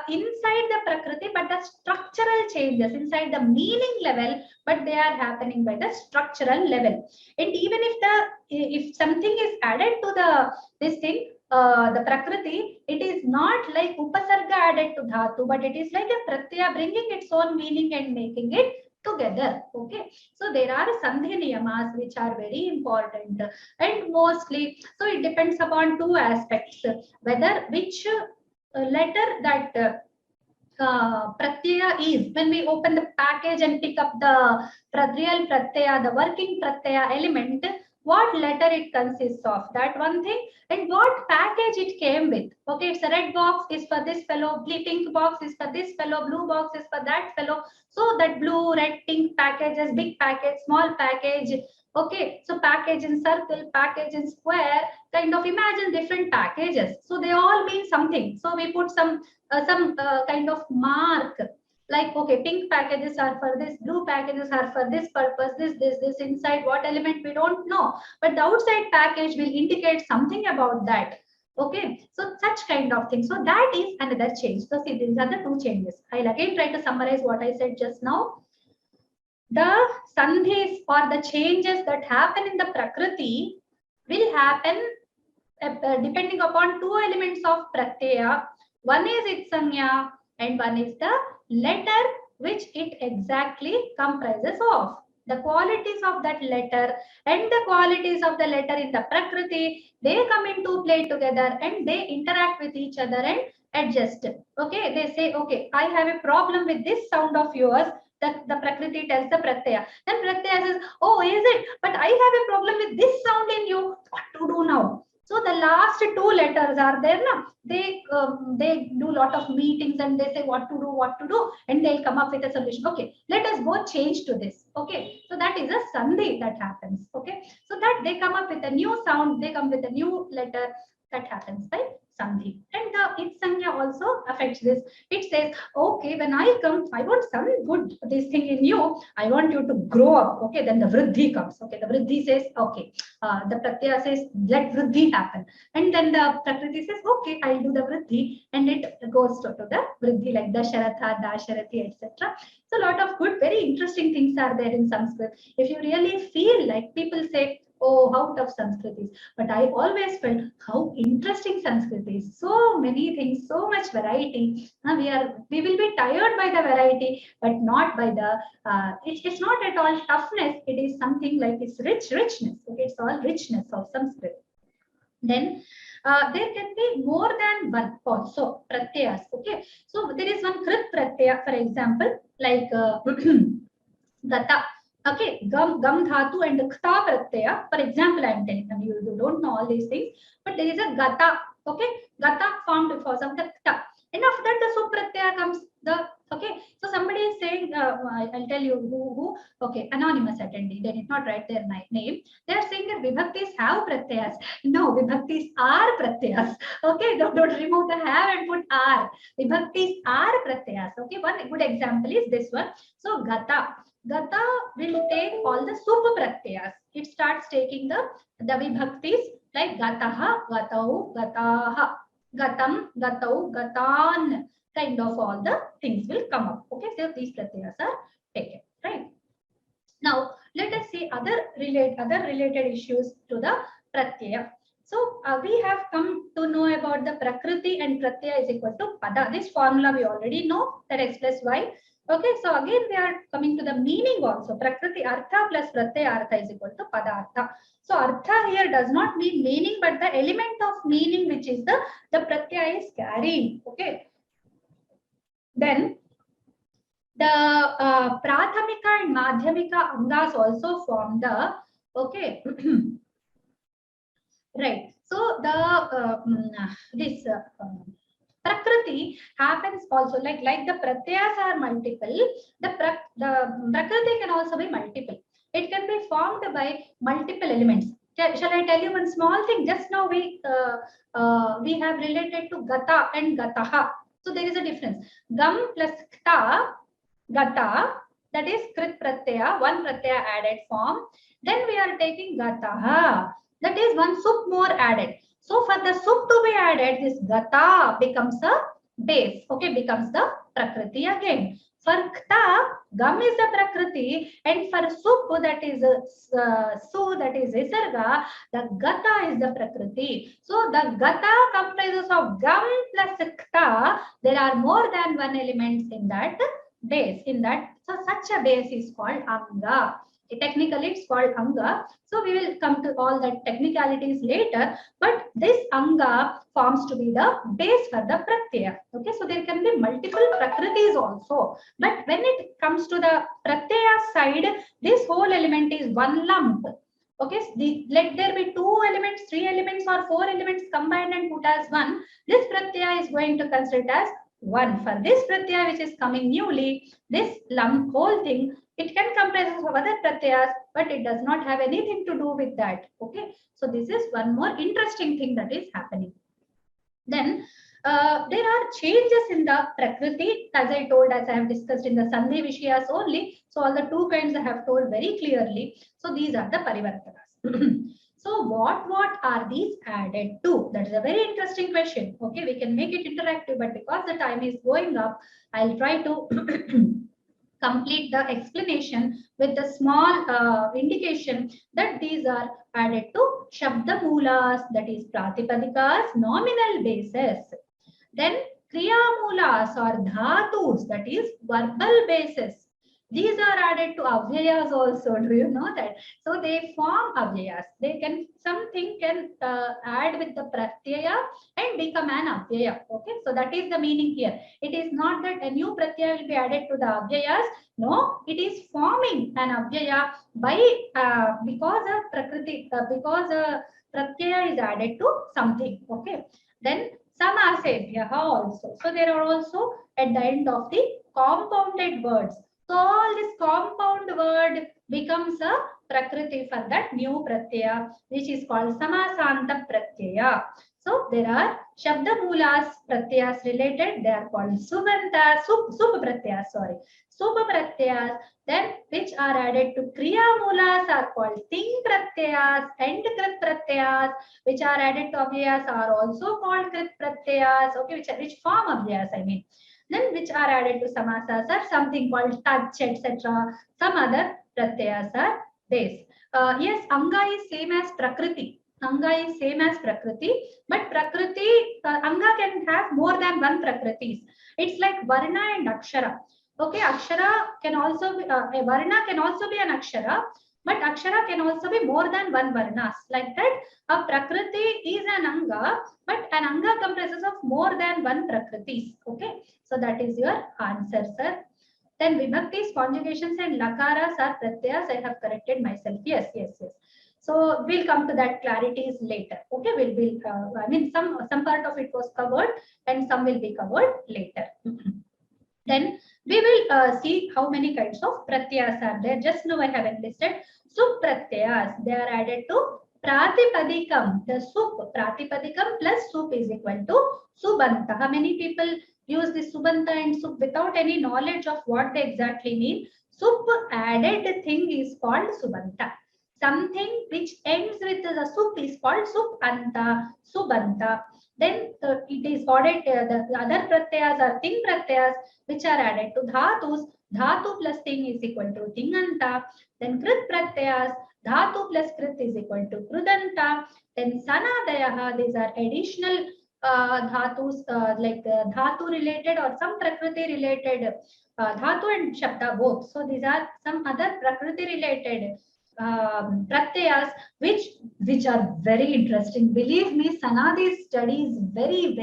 inside the Prakriti, but the structural changes inside the meaning level, but they are happening by the structural level. And even if something is added to this thing, the Prakriti, it is not like upasarga added to dhatu, but it is like a pratyaya bringing its own meaning and making it together. Okay, so there are sandhi niyamas which are very important, and mostly so it depends upon two aspects, whether which letter that pratyaya is. When we open the package and pick up the real pratyaya, the working pratyaya element, what letter it consists of, that one thing, and what package it came with. Okay, it's a red box is for this fellow, pink box is for this fellow, blue box is for that fellow. So that blue, red, pink packages, big package, small package. Okay, so package in circle, package in square, kind of imagine different packages. So they all mean something. So we put some kind of mark, like, okay, pink packages are for this, blue packages are for this purpose, this inside what element we don't know, but the outside package will indicate something about that. Okay, so such kind of thing. So that is another change. So see, these are the two changes. I'll again try to summarize what I said just now. The sandhis or the changes that happen in the Prakriti will happen depending upon two elements of pratyaya. One is itsanya and one is the letter which it exactly comprises of. The qualities of that letter and the qualities of the letter in the Prakriti, they come into play together and they interact with each other and adjust. Okay, they say, okay, I have a problem with this sound of yours. The Prakriti tells the pratyaya. Then pratyaya says, oh, is it? But I have a problem with this sound in you. What to do now? So the last two letters are there now. They do a lot of meetings and they say what to do, and they'll come up with a solution. Okay, let us both change to this. Okay, so that is a sandhi that happens. Okay, so that they come up with a new sound, they come with a new letter, that happens by sandhi. And the itsanya also affects this. It says, okay, when I come, I want some good this thing in you. I want you to grow up. Okay, then the vriddhi comes. Okay, the vriddhi says, okay, the pratyaya says, let vriddhi happen. And then the prakriti says, okay, I'll do the vriddhi, and it goes to the vriddhi, like dasharatha, dasharati, etc. So a lot of good, very interesting things are there in Sanskrit. If you really feel like, people say, oh, how tough Sanskrit is. But I always felt how interesting Sanskrit is. So many things, so much variety. We will be tired by the variety, but not by the, it's not at all toughness. It is something like it's richness. Okay, it's all richness of Sanskrit. Then there can be more than one also pratyayas. Okay, so there is one krit pratyaya, for example, like Gata. Okay, gam dhatu and kta pratyaya. For example, I am telling you, you don't know all these things, but there is a gata. Okay, gata formed because of the kta. And after that, the sup pratyaya comes. The okay. So somebody is saying, I'll tell you who. Okay, anonymous attendee. They did not write their name. They are saying that vibhaktis have pratyayas. No, vibhaktis are pratyayas. Okay, don't remove the have and put are. Vibhaktis are pratyayas. Okay, one good example is this one. So gata. Gata will take all the sup pratyayas. It starts taking the vibhaktis like gataha, gatau, gataha, gatam, gatau, gatan. Kind of all the things will come up. Okay, so these pratyayas are taken. Right. Now let us see other related issues to the pratyaya. So we have come to know about the prakriti and pratyaya is equal to pada. This formula we already know, that explains why. Okay, so again we are coming to the meaning also. Prakriti artha plus pratyaya artha is equal to pada artha. So artha here does not mean meaning, but the element of meaning which is the pratyaya is carrying. Okay. Then the prathamika and madhyamika angas also form the okay. Right. So the this prakriti happens also like the pratyayas are multiple. The prakriti can also be multiple. It can be formed by multiple elements. Shall I tell you one small thing? Just now we have related to gata and gataha. So there is a difference. Gam plus kta, gata, that is krit pratyaya, one pratyaya added form. Then we are taking gataha, that is one sup more added. So for the sup to be added, this gata becomes a base. Okay, becomes the prakriti again. For kta, gam is the prakriti, and for sup, that is su, that is visarga, the gata is the prakriti. So the gata comprises of gam plus kta. There are more than one element in that base. So such a base is called anga. Technically it's called anga. So we will come to all the technicalities later, but this anga forms to be the base for the pratyaya. Okay, so there can be multiple prakritis also, but when it comes to the pratyaya side, this whole element is one lump. Okay, let there be 2 elements, 3 elements or 4 elements combined and put as one. This pratyaya is going to consider it as one. For this pratyaya which is coming newly, this lump whole thing, it can comprise of other pratyayas, but it does not have anything to do with that. Okay, so this is one more interesting thing that is happening. Then there are changes in the prakriti, as I told, as I have discussed in the sandhi vishayas only. So all the 2 kinds I have told very clearly. So these are the parivartanas. So what are these added to? That is a very interesting question. Okay, we can make it interactive, but because the time is going up, I'll try to complete the explanation with the small indication that these are added to Shabda Moolas, that is Pratipadikas, nominal basis. Then Kriya Moolas or Dhatus, that is verbal basis. These are added to avyayas also. Do you know that? So they form avyayas. Something can add with the pratyaya and become an avyaya. Okay, so that is the meaning here. It is not that a new pratyaya will be added to the avyayas. No, it is forming an avyaya by because a prakriti, because a pratyaya is added to something. Okay, then samasebhyaha also. So there are also at the end of the compounded words. So all this compound word becomes a prakriti for that new pratyaya, which is called samasanta pratyaya. So there are Shabda Moolas pratyayas related. They are called Subanta, Sub pratyayas, sorry. Sub pratyayas, then which are added to Kriya Moolas are called Ting pratyayas and Krit pratyayas, which are added to avyayas are also called Krit pratyayas. Okay, which form avyayas, I mean. Then which are added to samasas are something called touch, etc. Some other pratyayas are base. Yes, anga is same as prakriti. Anga is same as prakriti, but prakriti, anga can have more than one prakritis. It's like varna and akshara. Okay, akshara can also be, a varna can also be an akshara, but akshara can also be more than one varnas. Like that, a prakriti is an anga, but an anga comprises of more than one prakritis. Okay, so that is your answer, sir. Then vibhaktis, conjugations and lakaras are pratyas. I have corrected myself. Yes. So we'll come to that clarities later. Okay, we'll I mean some part of it was covered and some will be covered later. Then we will see how many kinds of pratyas are there. Just now I have enlisted supratyas. They are added to pratipadikam. The sup, pratipadikam plus sup is equal to subanta. How many people use this subanta and sup without any knowledge of what they exactly mean? Sup added thing is called subanta. Something which ends with the sup is called supanta, subanta. Then it is added, the other pratyas are ting pratyas, which are added to dhatus. Dhatu plus ting is equal to tinganta. Then krit pratyas, dhatu plus krit is equal to krudanta. Then sanadayaha, these are additional dhatus like dhatu related or some prakriti related, dhatu and shabda both. So these are some other prakriti related pratyas which are very interesting. Believe me, Sanadi's study is very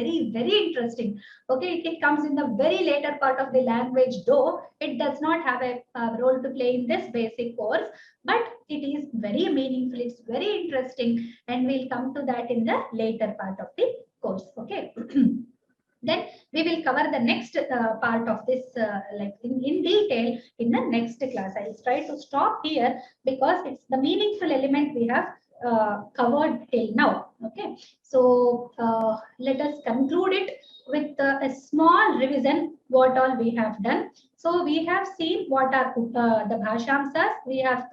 interesting. Okay, it comes in the very later part of the language, though it does not have a role to play in this basic course, but it is very meaningful, it's very interesting, and we'll come to that in the later part of the course. Okay. Then we will cover the next part of this like in detail in the next class. I will try to stop here because it's the meaningful element we have covered till now. Okay, so let us conclude it with a small revision what all we have done. So we have seen what are the bhashamsas. We have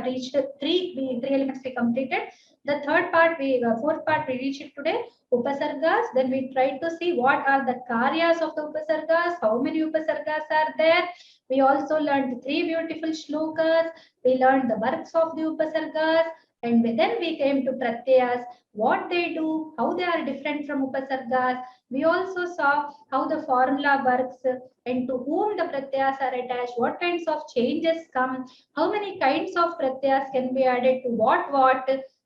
reached three elements we completed. The third part, fourth part we reached it today. Upasargas. Then we tried to see what are the karyas of the upasargas, how many upasargas are there. We also learned 3 beautiful shlokas. We learned the works of the upasargas, and then we came to pratyas, what they do, how they are different from upasargas. We also saw how the formula works and to whom the pratyas are attached, what kinds of changes come, how many kinds of pratyas can be added to what,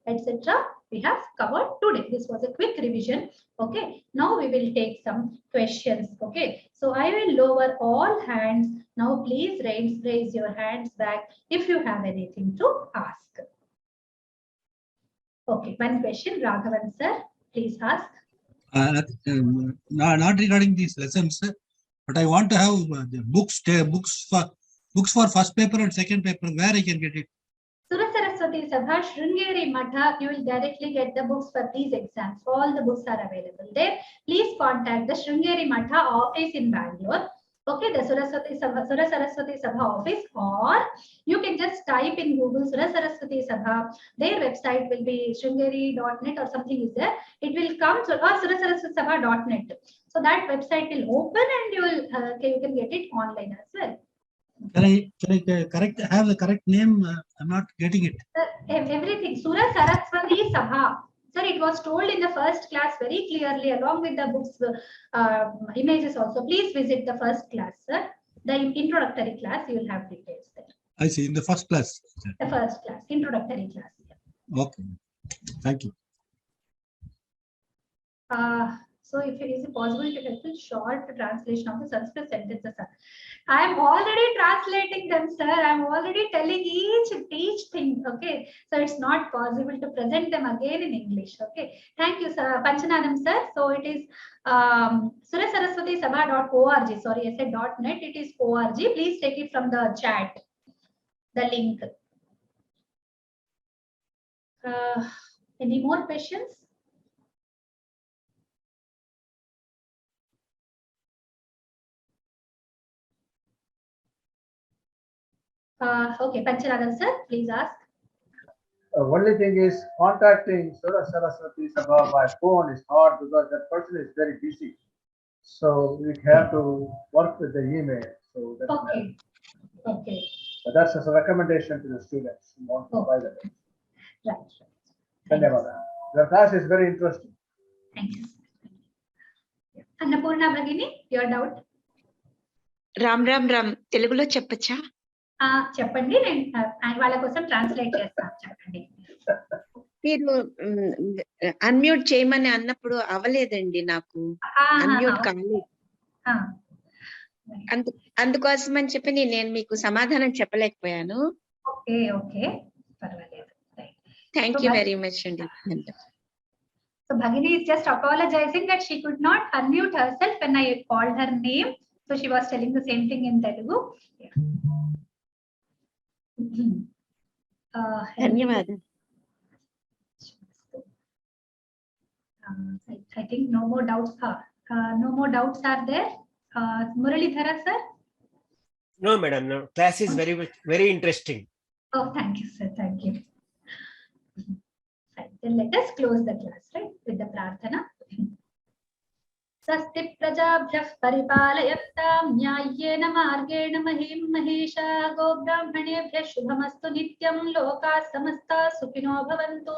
etc. We have covered today. This was a quick revision. Okay, now we will take some questions. Okay, so I will lower all hands. Now please raise your hands back if you have anything to ask. Okay, one question, Raghavan sir, please ask.
Not regarding these lessons, but I want to have the books for first paper and second paper. Where I can get it?
Surasaraswathi Sabha, Sringeri Matha, you will directly get the books for these exams. All the books are available there. Please contact the Sringeri Matha office in Bangalore. Okay, the Surasaraswathi Sabha office, or you can just type in Google Surasaraswathi Sabha. Their website will be sringeri.net or something is there. It will come to surasaraswatisabha.net. So that website will open and you can get it online as well.
Can I have the correct name? I'm not getting it.
Everything. Surasaraswathi Sabha. Sir, it was told in the first class very clearly along with the books images also. Please visit the first class, sir. The introductory class, you will have details there.
I see, in the first class.
The first class, introductory class. Yeah.
Okay. Thank you.
So if it is possible to help with short translation of the Sanskrit sentences, sir. I am already translating them, sir. I am already telling each thing. Okay, so it's not possible to present them again in English. Okay, thank you, sir. Panchanadam, sir. So it is surasaraswatisabha.org. Sorry, I said .net. It is .org. Please take it from the chat. The link. Any more questions? Okay, Panchanadam, sir. Please ask.
Only thing is contacting Surasaraswathi Sabha by phone is hard because that person is very busy. So we have to work with the email. So that's
okay. Okay.
But that's as a recommendation to the students who want to buy the books.
Right.
The class is very interesting.
Thank you. Annapurna Bhagini, your doubt?
Ram. Telugulo cheppacha?
చెప్పండి నేను వాళ్ళ కోసం translate చేస్తాను చెప్పండి
మీరు unmute చేయమని అన్నప్పుడు అవలేదండి నాకు అన్మ్యూట్ కాలేదు అందుకోసం అని చెప్పి నేను మీకు సమాధానం చెప్పలేకపోయాను.
ఓకే ఓకే పర్వాలేదు.
థ్యాంక్ యూ వెరీ మచ్ అండి.
So Bhagini is just apologizing that she could not unmute herself when I called her name. So she was telling the same thing in Telugu. Yeah.
ధన్యవాదాలు.
I think no more doubts are there. Muralidhara sir?
No, madam. No, class is very interesting.
Oh, thank you, sir. Thank you. Right. Then let us close the class, right, with the prarthana. Swasti prajabhyah paripalayantam nyayena margena mahim mahisha gobrahmanebhyah shubhamastu nityam loka samasta sukhino bhavantu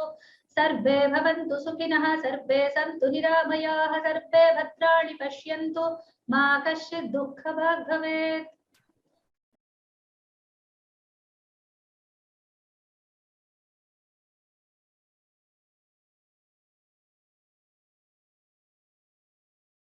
sarve bhavantu sukhinah sarve santu niramayah sarve bhadrani pashyantu ma kaschid dukkha bhavet.